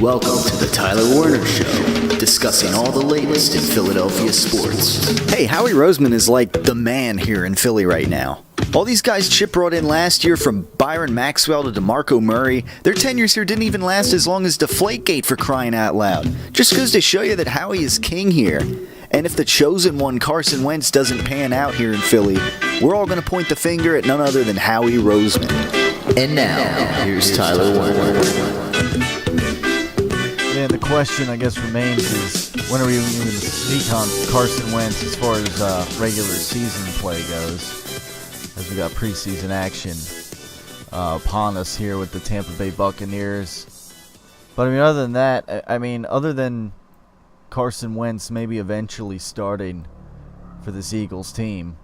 Welcome to the Tyler Werner Show, discussing all the latest in Philadelphia sports. Hey, Howie Roseman is like the man here in Philly right now. All these guys Chip brought in last year, from Byron Maxwell to DeMarco Murray, their tenures here didn't even last as long as Deflategate, for crying out loud. Just goes to show you that Howie is king here. And if the chosen one, Carson Wentz, doesn't pan out here in Philly, we're all going to point the finger at none other than Howie Roseman. And now, here's Tyler Werner. And the question, I guess, remains is, when are we even going to speak on Carson Wentz as far as regular season play goes, as we got preseason action upon us here with the Tampa Bay Buccaneers. But, I mean, other than that, other than Carson Wentz maybe eventually starting for this Eagles team,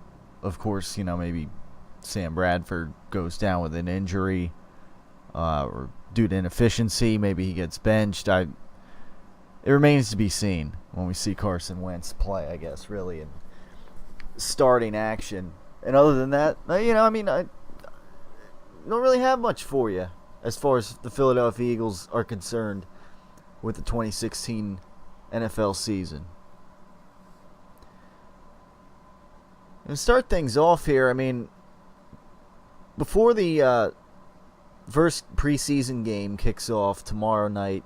of course, maybe Sam Bradford goes down with an injury or due to inefficiency, maybe he gets benched. It remains to be seen when we see Carson Wentz play, I guess, really, in starting action. And other than that, I don't really have much for you as far as the Philadelphia Eagles are concerned with the 2016 NFL season. And to start things off here, before the first preseason game kicks off tomorrow night,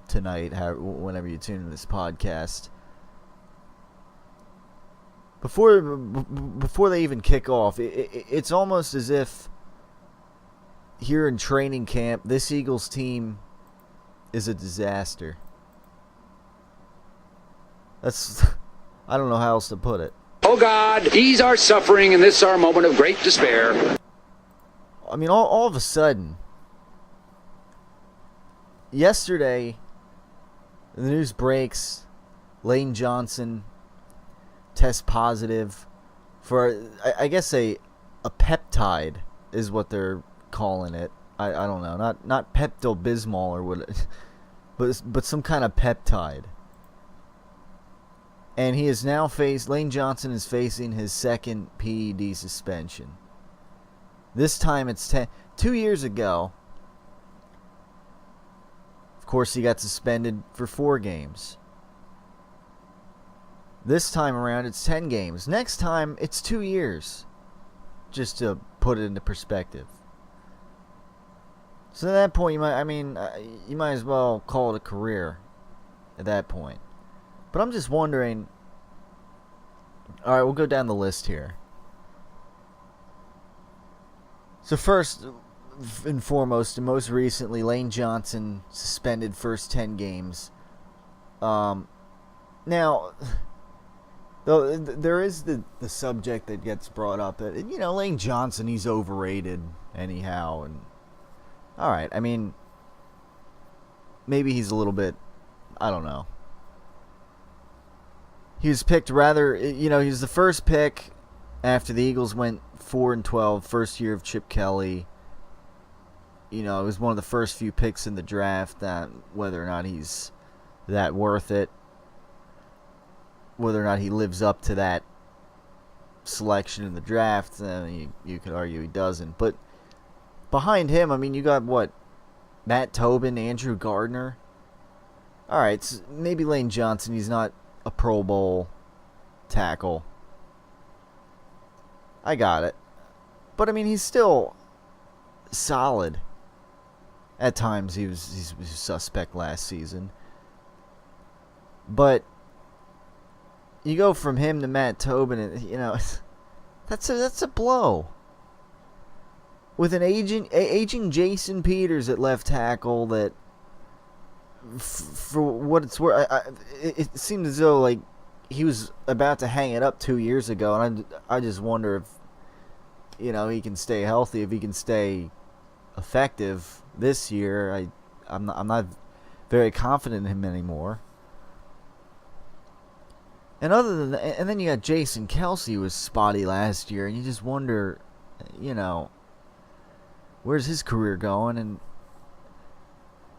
tonight, whenever you tune in this podcast, before they even kick off, it's almost as if here in training camp, this Eagles team is a disaster. I don't know how else to put it. Oh God, ease our suffering in this our moment of great despair. All of a sudden, yesterday, the news breaks, Lane Johnson tests positive for, I guess, a peptide is what they're calling it. I don't know, not Pepto-Bismol or what, but some kind of peptide. And he is now Lane Johnson is facing his second PED suspension. This time it's 2 years ago. Of course, he got suspended for 4 games. This time around, it's 10 games. Next time, it's 2 years. Just to put it into perspective. So at that point, you might as well call it a career at that point. But I'm just wondering. All right, we'll go down the list here. So first and foremost, and most recently, Lane Johnson suspended first 10 games. Now, though there is the subject that gets brought up that, Lane Johnson, he's overrated anyhow. And all right, maybe he's a little bit, I don't know. He was picked he was the first pick after the Eagles went 4-12, first year of Chip Kelly. It was one of the first few picks in the draft. That whether or not he's that worth it, whether or not he lives up to that selection in the draft, you could argue he doesn't. But behind him, you got what? Matt Tobin, Andrew Gardner. All right, so maybe Lane Johnson, he's not a Pro Bowl tackle. I got it. But he's still solid. At times he was suspect last season. But you go from him to Matt Tobin, and that's a blow. With an aging Jason Peters at left tackle that, for what it's worth, it seemed as though he was about to hang it up 2 years ago, and I just wonder if he can stay healthy, if he can stay effective this year. I'm not very confident in him anymore. And and then you got Jason Kelce, who was spotty last year, and you just wonder, where's his career going? And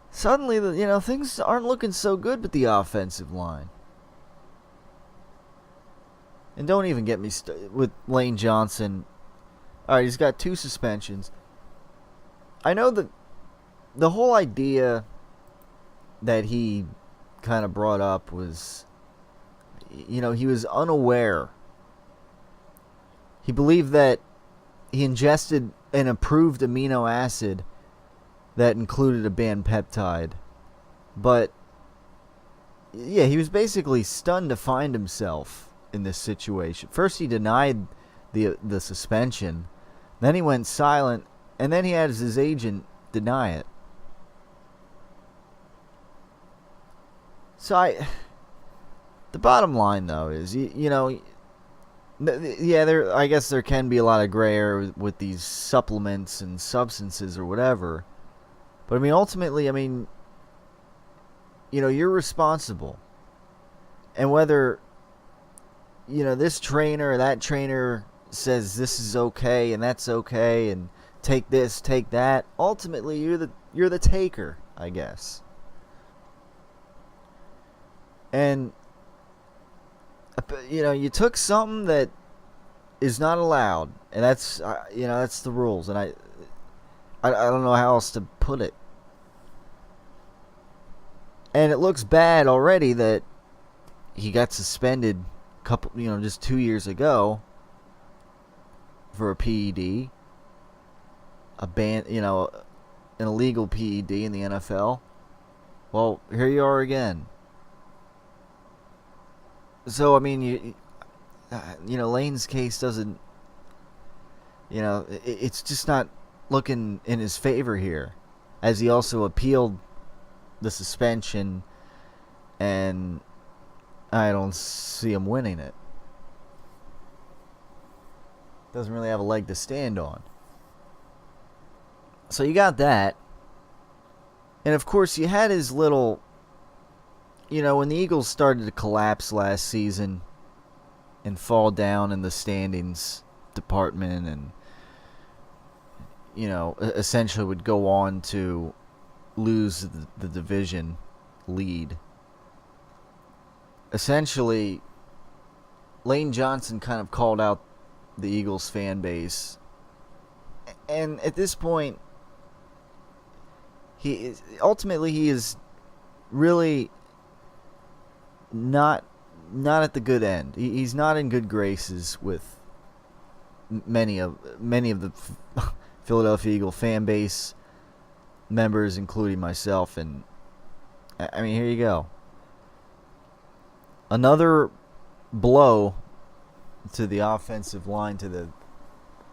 suddenly, things aren't looking so good with the offensive line. And don't even get me with Lane Johnson. All right, he's got 2 suspensions. I know that the whole idea that he kind of brought up was, he was unaware. He believed that he ingested an approved amino acid that included a banned peptide. But, yeah, he was basically stunned to find himself in this situation. First, he denied the suspension. Then he went silent. And then he had his agent deny it. So, the bottom line, though, is, I guess there can be a lot of gray area with these supplements and substances or whatever. But, ultimately, you're responsible. And whether, this trainer or that trainer says this is okay and that's okay and take this, take that, ultimately, you're the taker, I guess. And, you took something that is not allowed, and that's the rules, and I don't know how else to put it. And it looks bad already that he got suspended just 2 years ago for a PED, an illegal PED in the NFL. Well, here you are again. So, Lane's case doesn't, it's just not looking in his favor here, as he also appealed the suspension, and I don't see him winning it. Doesn't really have a leg to stand on. So you got that. And of course you had his little, when the Eagles started to collapse last season and fall down in the standings department and, essentially would go on to lose the division lead. Essentially, Lane Johnson kind of called out the Eagles fan base. And at this point, he is really not at the good end. He's not in good graces with many of the Philadelphia Eagle fan base members, including myself. And here you go. Another blow to the offensive line, to the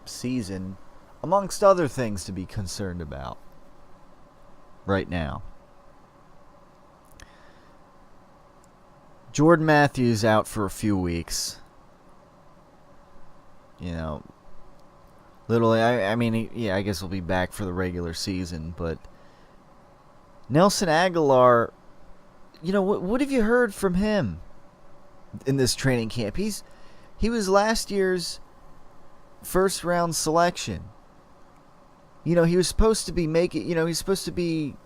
season, amongst other things to be concerned about right now. Jordan Matthews out for a few weeks. Literally, I guess he'll be back for the regular season, but Nelson Aguilar, what have you heard from him in this training camp? He was last year's first round selection. He was supposed to be he's supposed to be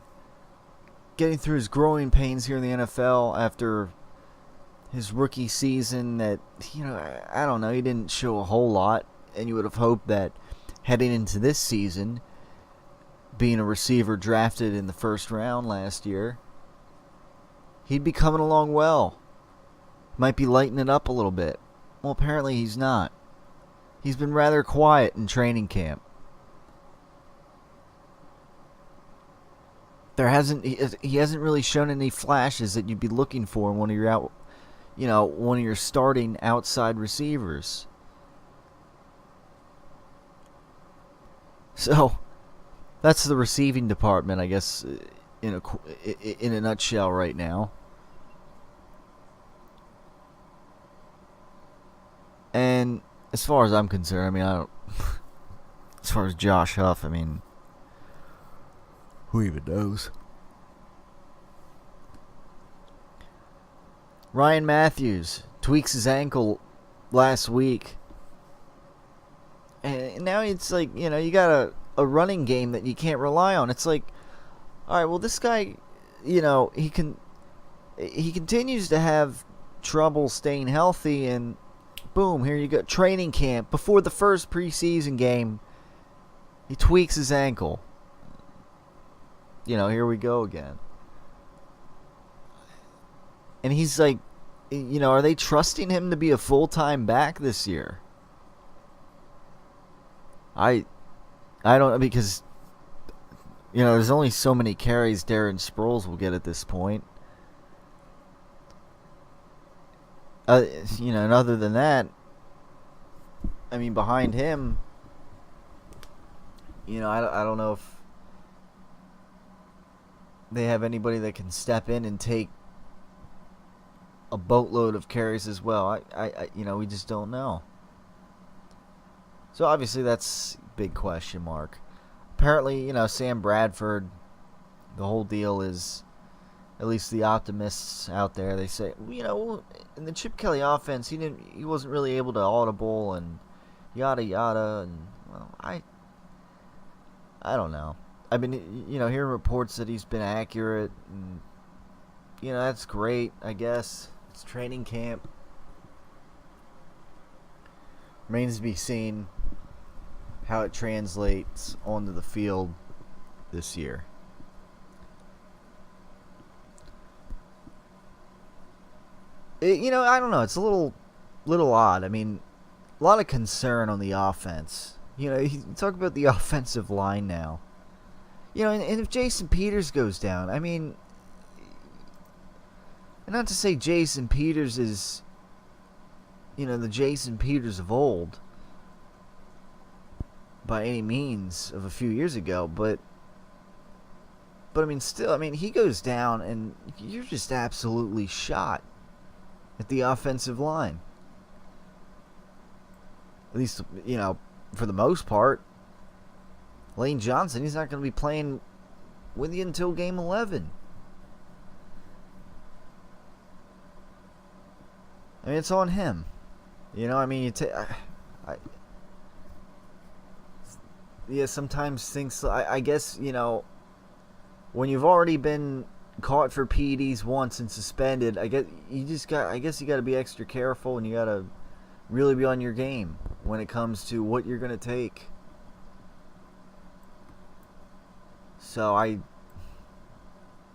getting through his growing pains here in the NFL after his rookie season that, I don't know, he didn't show a whole lot, and you would have hoped that heading into this season, being a receiver drafted in the first round last year, he'd be coming along well. Might be lighting it up a little bit. Well, apparently he's not. He's been rather quiet in training camp. He hasn't really shown any flashes that you'd be looking for in one of your starting outside receivers. So, that's the receiving department, I guess, in a nutshell right now. And as far as I'm concerned, as far as Josh Huff, who even knows? Ryan Matthews tweaks his ankle last week. And now it's like, you got a running game that you can't rely on. It's like, all right, well, this guy, he continues to have trouble staying healthy, and boom, here you go. Training camp, before the first preseason game, he tweaks his ankle. here we go again. And he's like, are they trusting him to be a full-time back this year? I don't know, because there's only so many carries Darren Sproles will get at this point. And other than that, I mean, behind him, I don't know if they have anybody that can step in and take a boatload of carries as well. We just don't know. So obviously that's a big question mark. Apparently, Sam Bradford, the whole deal is, at least the optimists out there, they say, in the Chip Kelly offense, he wasn't really able to audible and yada yada, and I don't know. I've been hearing reports that he's been accurate, and that's great, I guess. It's training camp. Remains to be seen how it translates onto the field this year. I don't know. It's a little odd. I mean, a lot of concern on the offense. You talk about the offensive line now. And if Jason Peters goes down, I mean, and not to say Jason Peters is, the Jason Peters of old, by any means, of a few years ago, but I mean, still, I mean, he goes down and you're just absolutely shot at the offensive line. At least, for the most part. Lane Johnson, he's not going to be playing with you until game 11. I mean, it's on him. I mean, sometimes things, I guess, when you've already been caught for PEDs once and suspended, I guess you got to be extra careful, and you got to really be on your game when it comes to what you're going to take. So I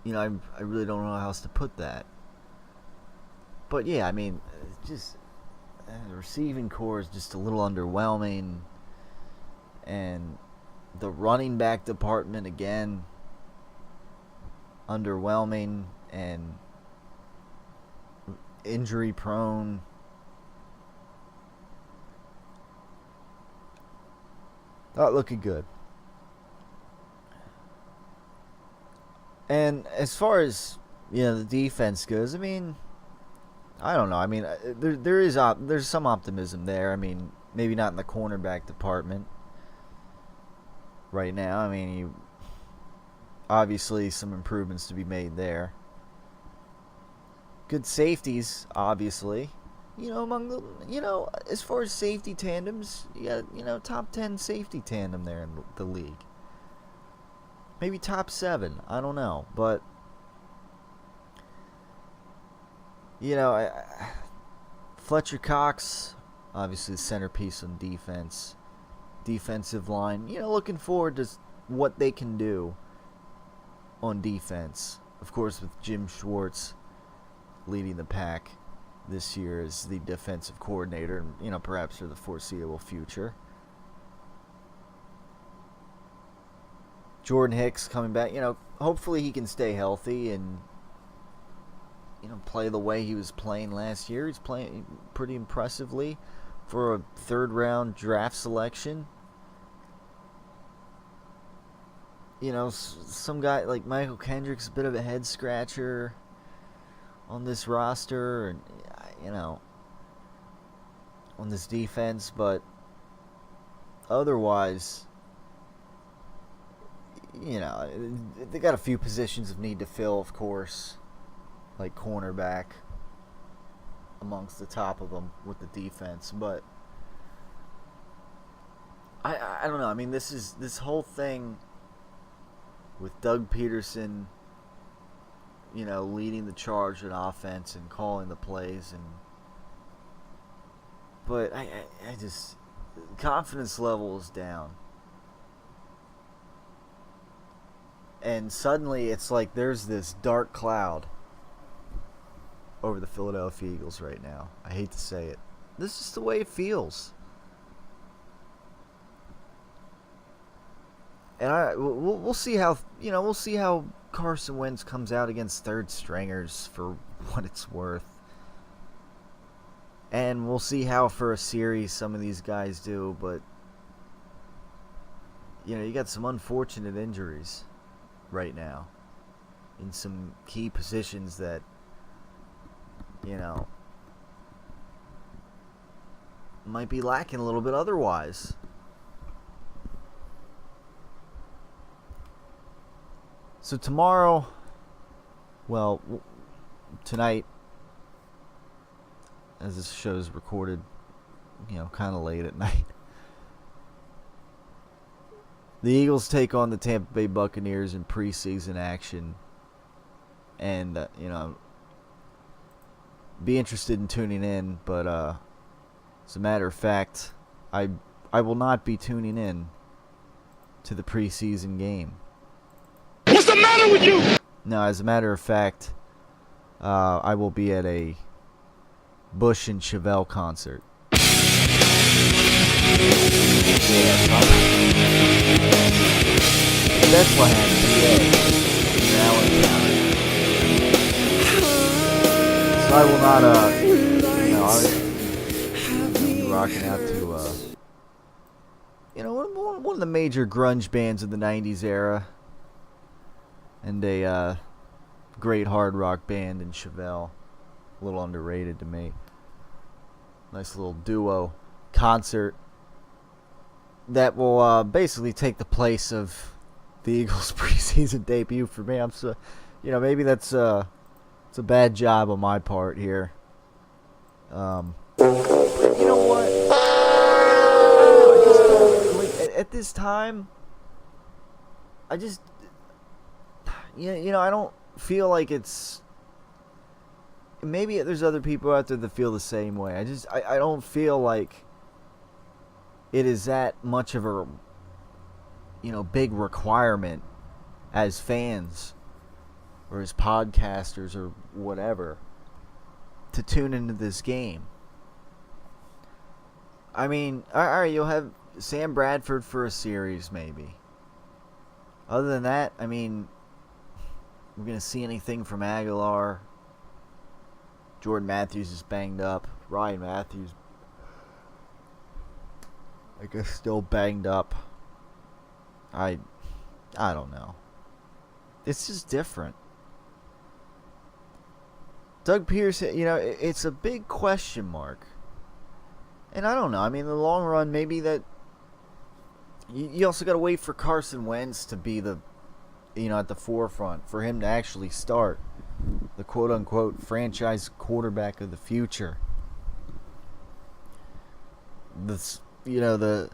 really don't know how else to put that. But yeah, I mean, just the receiving core is just a little underwhelming, and the running back department again underwhelming and injury prone. Not looking good. And as far as the defense goes, I mean, I don't know. I mean, there's some optimism there. I mean, maybe not in the cornerback department right now. I mean, obviously some improvements to be made there. Good safeties, obviously. Among the, as far as safety tandems, you got, top 10 safety tandem there in the league. Maybe top 7, I don't know, but Fletcher Cox, obviously the centerpiece on defense, defensive line. Looking forward to what they can do on defense. Of course, with Jim Schwartz leading the pack this year as the defensive coordinator, and perhaps for the foreseeable future. Jordan Hicks coming back, hopefully he can stay healthy and play the way he was playing last year. He's playing pretty impressively for a 3rd round draft selection. Some guy like Michael Kendrick's a bit of a head scratcher on this roster, and on this defense, but otherwise, they got a few positions of need to fill, of course, like cornerback amongst the top of them with the defense, but I don't know. I mean, this whole thing with Doug Peterson, leading the charge in offense and calling the plays, but I just, confidence level is down. And suddenly it's like there's this dark cloud over the Philadelphia Eagles right now. I hate to say it. This is the way it feels. And we'll see how Carson Wentz comes out against third stringers for what it's worth. And we'll see how for a series some of these guys do, but you got some unfortunate injuries right now in some key positions that might be lacking a little bit otherwise. So tomorrow, tonight, as this show is recorded, kind of late at night, the Eagles take on the Tampa Bay Buccaneers in preseason action. And, be interested in tuning in, but as a matter of fact, I will not be tuning in to the preseason game. What's the matter with you? No, as a matter of fact, I will be at a Bush and Chevelle concert. Bethlehem, PA. So I will not, I'll be rocking out to, one of the major grunge bands of the 90s era. And a great hard rock band in Chevelle. A little underrated to me. Nice little duo concert that will basically take the place of the Eagles' preseason debut for me. I'm so, maybe it's a bad job on my part here. But you know what? At this time, I just, I don't feel like it's. Maybe there's other people out there that feel the same way. I don't feel like it is that much of a, big requirement as fans or as podcasters or whatever to tune into this game. I mean, all right, you'll have Sam Bradford for a series maybe. Other than that, I mean, we're going to see anything from Aguilar. Jordan Matthews is banged up. Ryan Matthews, I guess, still banged up. I don't know. It's just different. Doug Pierce, it's a big question mark. And I don't know. I mean, in the long run, maybe that. You also got to wait for Carson Wentz to be the, at the forefront, for him to actually start. The quote-unquote franchise quarterback of the future. This, the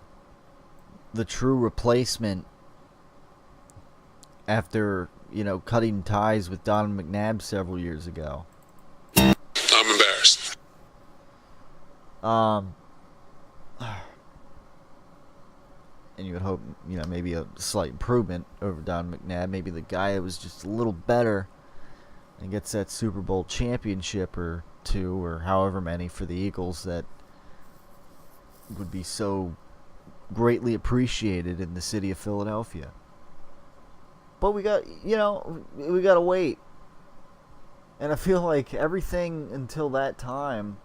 true replacement after, cutting ties with Donovan McNabb several years ago. I'm embarrassed. And you would hope, maybe a slight improvement over Donovan McNabb. Maybe the guy that was just a little better and gets that Super Bowl championship or two or however many for the Eagles that would be so greatly appreciated in the city of Philadelphia. But we got, we got to wait. And I feel like everything until that time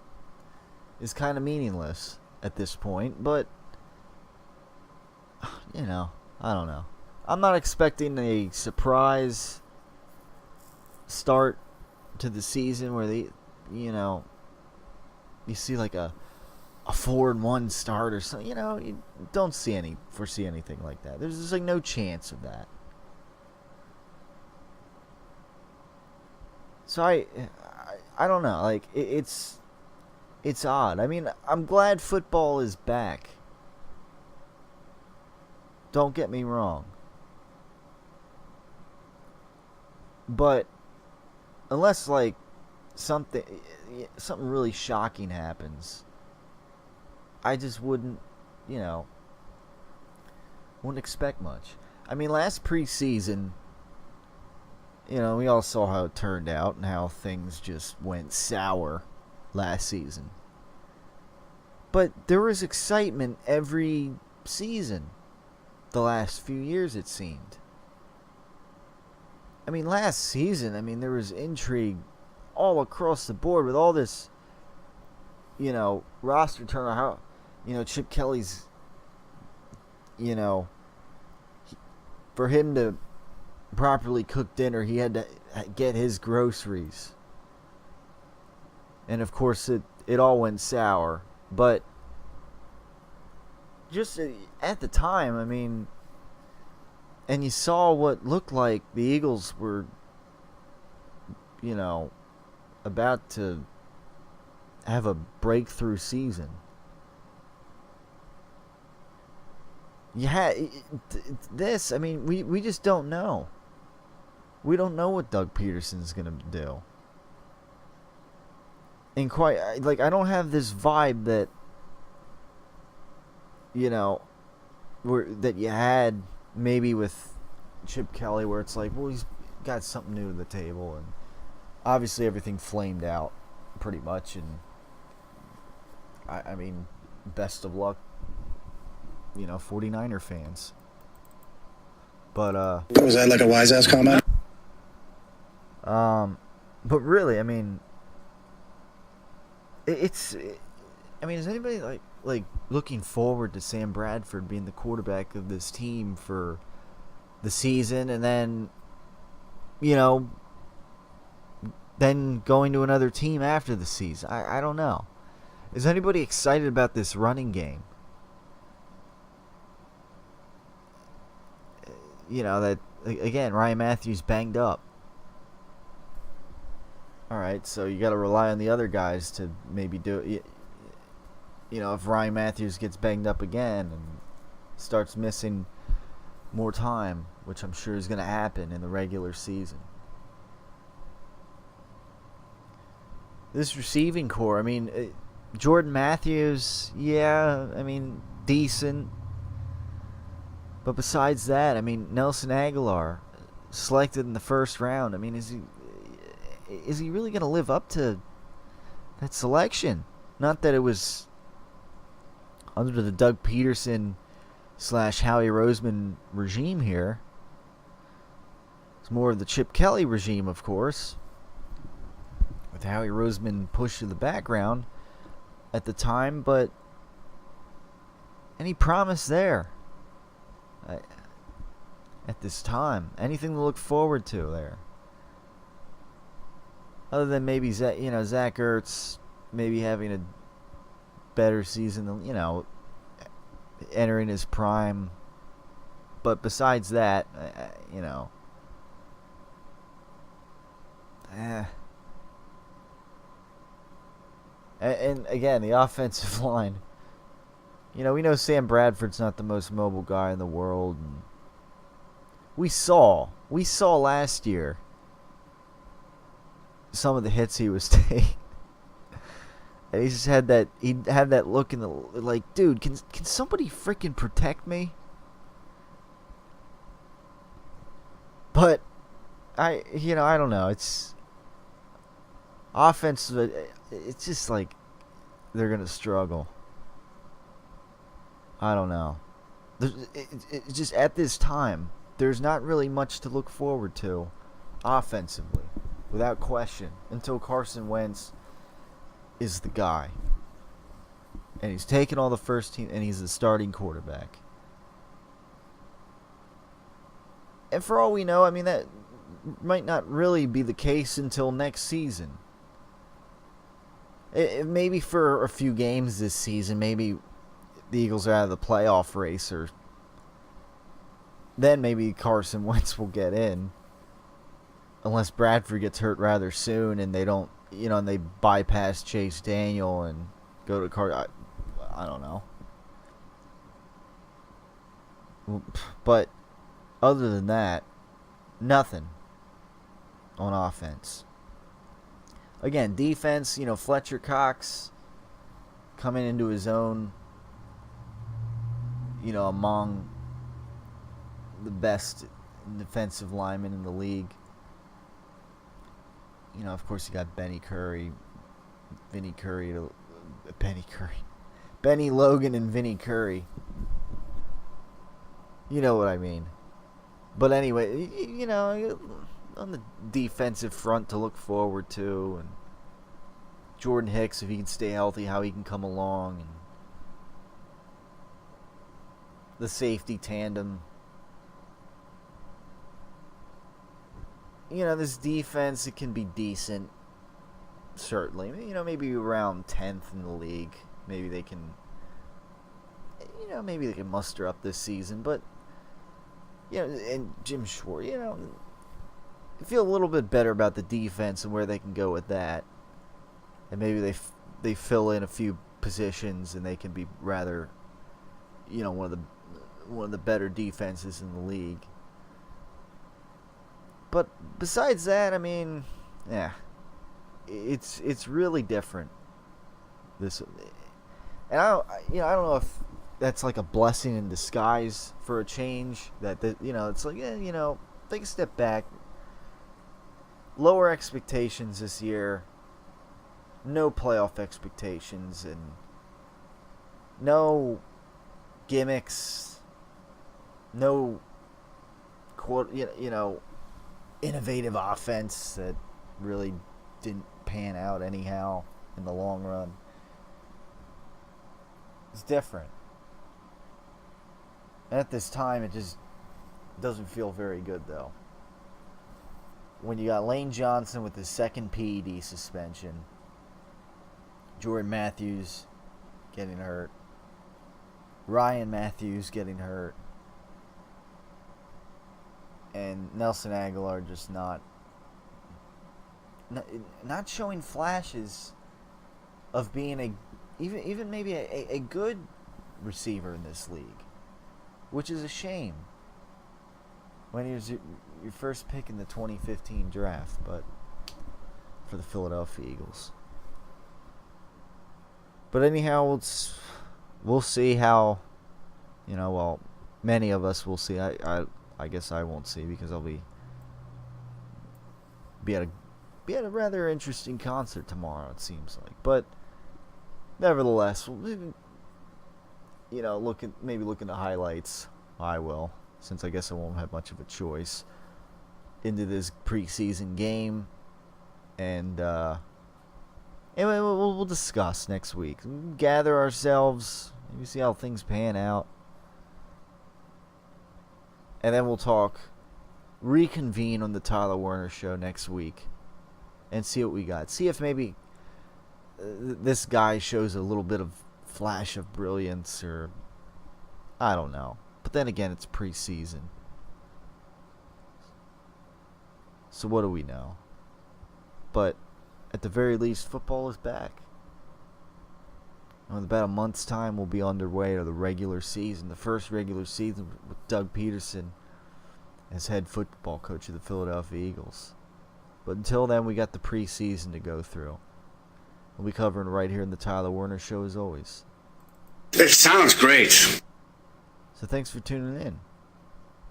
is kind of meaningless at this point. But, I don't know. I'm not expecting a surprise start to the season where they, you see like a 4-1 start or something. You don't foresee anything like that. There's just like no chance of that. So I don't know. Like it's odd. I mean, I'm glad football is back. Don't get me wrong. But unless like something really shocking happens, I just wouldn't expect much. I mean, last preseason we all saw how it turned out and how things just went sour last season. But there was excitement every season the last few years, it seemed. I mean, last season, there was intrigue all across the board with all this, roster turnover. How, Chip Kelly's, for him to properly cook dinner, he had to get his groceries. And of course, it all went sour. But just at the time, and you saw what looked like the Eagles were, about to have a breakthrough season. This, we just don't know. We don't know what Doug Peterson's going to do. And I don't have this vibe that, that you had maybe with Chip Kelly, where it's like, well, he's got something new to the table, and obviously everything flamed out pretty much, and best of luck, 49er fans. But was that like a wise ass comment? But really, is anybody like looking forward to Sam Bradford being the quarterback of this team for the season, and then then going to another team after the season? I don't know. Is anybody excited about this running game? That again, Ryan Matthews banged up. All right, so you got to rely on the other guys to maybe do it. If Ryan Matthews gets banged up again and starts missing more time, which I'm sure is going to happen in the regular season. This receiving core, Jordan Matthews, yeah, decent. But besides that, Nelson Aguilar, selected in the first round. Is he really going to live up to that selection? Not that it was under the Doug Peterson / Howie Roseman regime here. It's more of the Chip Kelly regime, of course, with Howie Roseman pushed to the background at the time. But any promise there at this time? Anything to look forward to there? Other than maybe Zach Ertz maybe having a better season than, entering his prime. But besides that, And again, the offensive line. We know Sam Bradford's not the most mobile guy in the world. And we saw last year some of the hits he was taking. And he just had that, he'd have that look in the, like, dude, can somebody freaking protect me? But I don't know. It's offense. It's just like they're gonna struggle. I don't know. It's just at this time, there's not really much to look forward to offensively, without question, until Carson Wentz is the guy. And he's taken all the first team, and he's the starting quarterback. And for all we know, that might not really be the case until next season. Maybe for a few games this season, maybe the Eagles are out of the playoff race, or then maybe Carson Wentz will get in. Unless Bradford gets hurt rather soon and they don't, and they bypass Chase Daniel and go to Carson. I don't know. But other than that, nothing on offense. Again, defense, Fletcher Cox coming into his own, among the best defensive linemen in the league. of course, you got Benny Logan and Vinny Curry. You know what I mean. But anyway, on the defensive front to look forward to, and Jordan Hicks, if he can stay healthy, how he can come along, and the safety tandem. This defense, it can be decent, certainly. Maybe around 10th in the league. Maybe they can, muster up this season. But, and Jim Schwartz, I feel a little bit better about the defense and where they can go with that. And maybe they fill in a few positions and they can be rather, one of the better defenses in the league. But besides that, it's really different. And I don't know if that's like a blessing in disguise for a change. It's like, take a step back. Lower expectations this year. No playoff expectations, and no gimmicks. No, innovative offense that really didn't pan out anyhow in the long run. It's different. And at this time, it just doesn't feel very good, though. When you got Lane Johnson with his second PED suspension, Jordan Matthews getting hurt, Ryan Matthews getting hurt, and Nelson Aguilar just not showing flashes of being even maybe a good receiver in this league, which is a shame when he was your first pick in the 2015 draft, but for the Philadelphia Eagles. But anyhow, we'll see how, many of us will see. I guess I won't see because I'll be at a rather interesting concert tomorrow, it seems like. But nevertheless, look at the highlights. I will, since I guess I won't have much of a choice into this preseason game, and we'll discuss next week. Gather ourselves, maybe see how things pan out. And then we'll reconvene on the Tyler Werner Show next week and see what we got. See if maybe this guy shows a little bit of flash of brilliance, or I don't know. But then again, it's preseason. So what do we know? But at the very least, football is back. In about a month's time, we'll be underway to the regular season, the first regular season with Doug Peterson as head football coach of the Philadelphia Eagles. But until then, we got the preseason to go through. We'll be covering right here in the Tyler Werner Show as always. It sounds great. So thanks for tuning in.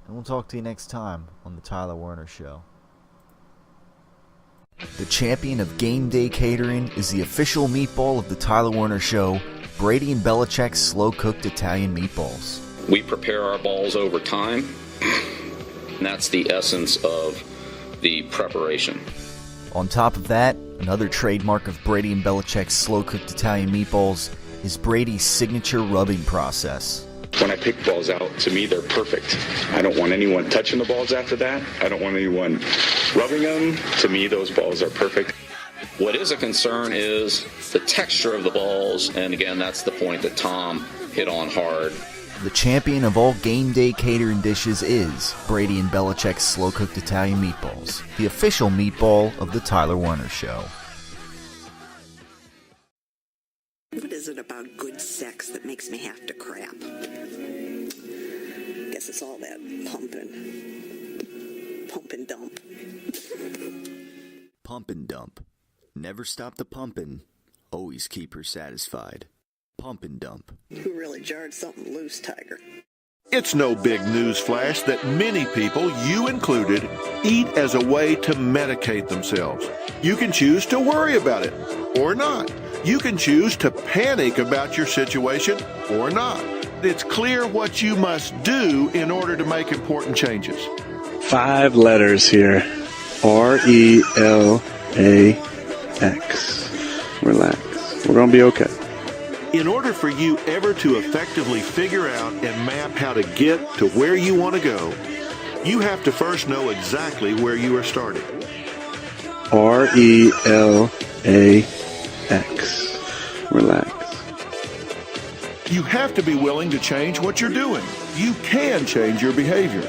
And we'll talk to you next time on the Tyler Werner Show. The champion of game day catering is the official meatball of the Tyler Werner Show, Brady and Belichick's slow-cooked Italian meatballs. We prepare our balls over time, and that's the essence of the preparation. On top of that, another trademark of Brady and Belichick's slow-cooked Italian meatballs is Brady's signature rubbing process. When I pick balls out, to me, they're perfect. I don't want anyone touching the balls after that. I don't want anyone rubbing them. To me, those balls are perfect. What is a concern is the texture of the balls, and again, that's the point that Tom hit on hard. The champion of all game day catering dishes is Brady and Belichick's slow-cooked Italian meatballs, the official meatball of the Tyler Werner Show. What is it about good sex that makes me have to crap? Guess it's all that pumping. Pump and dump. Pump and dump. Never stop the pumping. Always keep her satisfied. Pump and dump. You really jarred something loose, Tiger. It's no big news flash that many people, you included, eat as a way to medicate themselves. You can choose to worry about it or not. You can choose to panic about your situation or not. It's clear what you must do in order to make important changes. 5 letters here. RELAX. Relax. We're going to be okay. In order for you ever to effectively figure out and map how to get to where you want to go, you have to first know exactly where you are starting. RELAX. Relax. You have to be willing to change what you're doing. You can change your behavior.